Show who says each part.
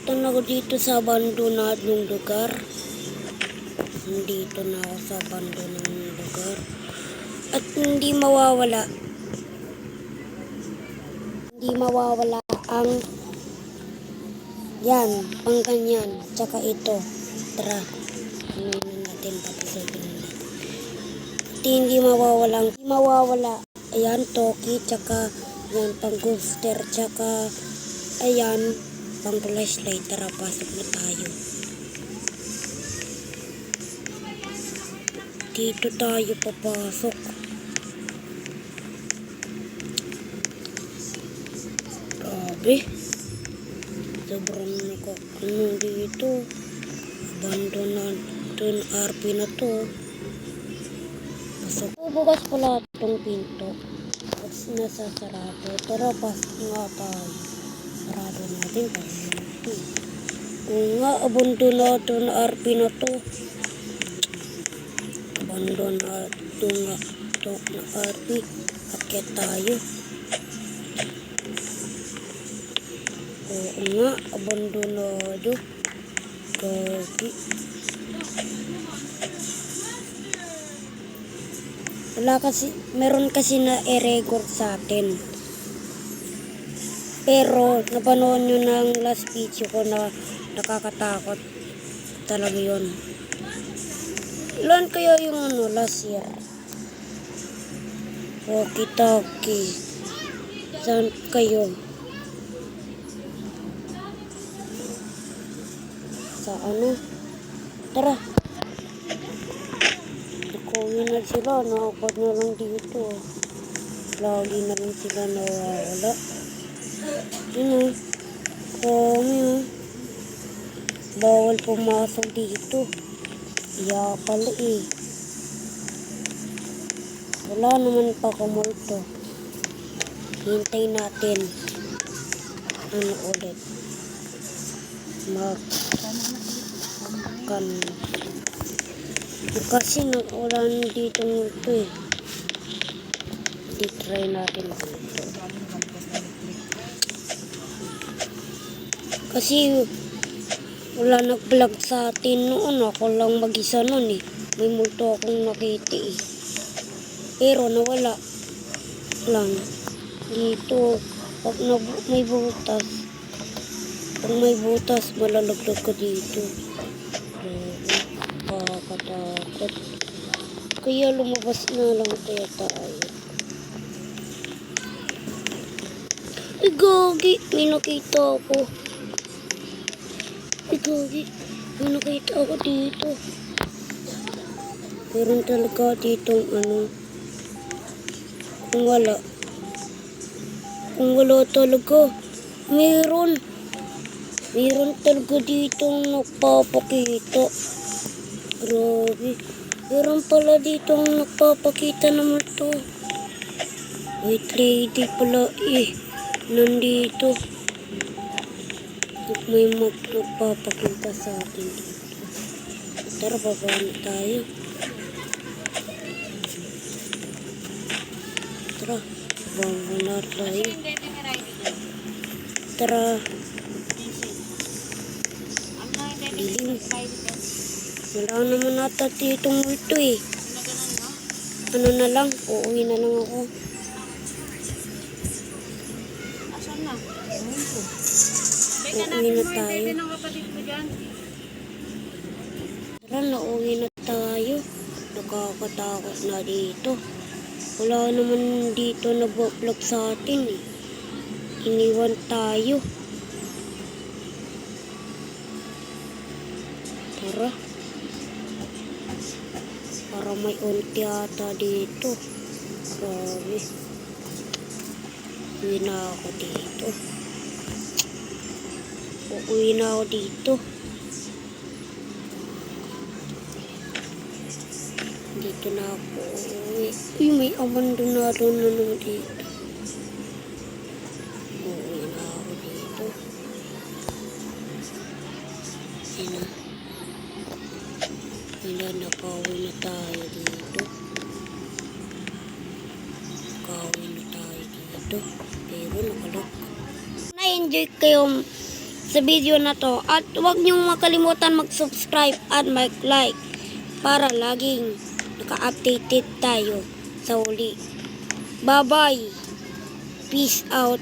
Speaker 1: Nandito na ako dito sa abandonadong lugar. Nandito na ako sa abandonadong lugar. At hindi mawawala. Hindi mawawala ang yan, ang ganyan, tsaka ito. Tara, ano natin, papasakin natin. At hindi mawawala. Ayan, toki, tsaka yan, pang booster, tsaka ayan, pang flashlight. Tara, pasok na tayo. Dito tayo papasok. Grabe. Sobrang nakakano dito. Abandonadong RP na to. Pasok. Bukas pala itong pinto. At nasasarado. Tara, pasok nga tayo. Sarado natin tayo. Kung nga, abandonadong RP na to. Abandonadong nga to na RP. Akyat tayo. Oo nga, abandonado. Gagi. Wala kasi, meron kasi na i-record sa atin. Pero, napanood nyo ng last video ko na nakakatakot talaga yun. Ilan kaya yung last year? Walkie-talkie. Saan kayo? Sa ano? Tara. Nakauwi na sila. Nakapad na lang dito. Lagi na lang sila nawawala. Yun kami bawal pumasok dito. Iya pala eh. Wala naman pa kumulto. Hintay natin. Ano ulit? Kasi nag-ulan dito multo eh. I-try natin dito. Kasi wala nag-vlog sa atin noon. Ako lang mag-isa noon eh. May multo akong nakita eh. Pero nawala lang dito. Pag may butas. Pag may butas, malalaglag ka dito. Nakakatakot. Kaya lumabas na lang kaya tayo. Ay, gagi. May nakita ako. Ay, gagi. May nakita ako dito. Meron talaga ditong ano. Kung wala talaga. Meron talaga ditong nagpapakita. Grabe. Meron pala ditong nagpapakita naman to. Wait, lady pala eh. Nandito. May magpapakita sa atin dito. Tara, baba na tayo. Tara, baba na tayo. Tara. Dilim. Wala naman nata ditong multo eh. Ano na lang? Uuwi na lang ako.
Speaker 2: Asan na?
Speaker 1: Uuwi na tayo. Tara, nauwi na tayo. Nakakatakot na dito. Wala naman dito nag-vlog sa atin eh. Iniwan tayo. Tara. Para may unti ata dito. Grabe. Uwi na ako dito. Uuwi na ako dito. Dito na ako uuwi. Uy, may abandonado na naman dito. Uuwi na ako dito. Ayun na. Nakauwi na tayo dito. Pero nakalok. Na-enjoy kayo sa video na to. At huwag niyong makalimutan mag-subscribe at mag-like para laging naka-updated tayo sa huli. Bye-bye. Peace out.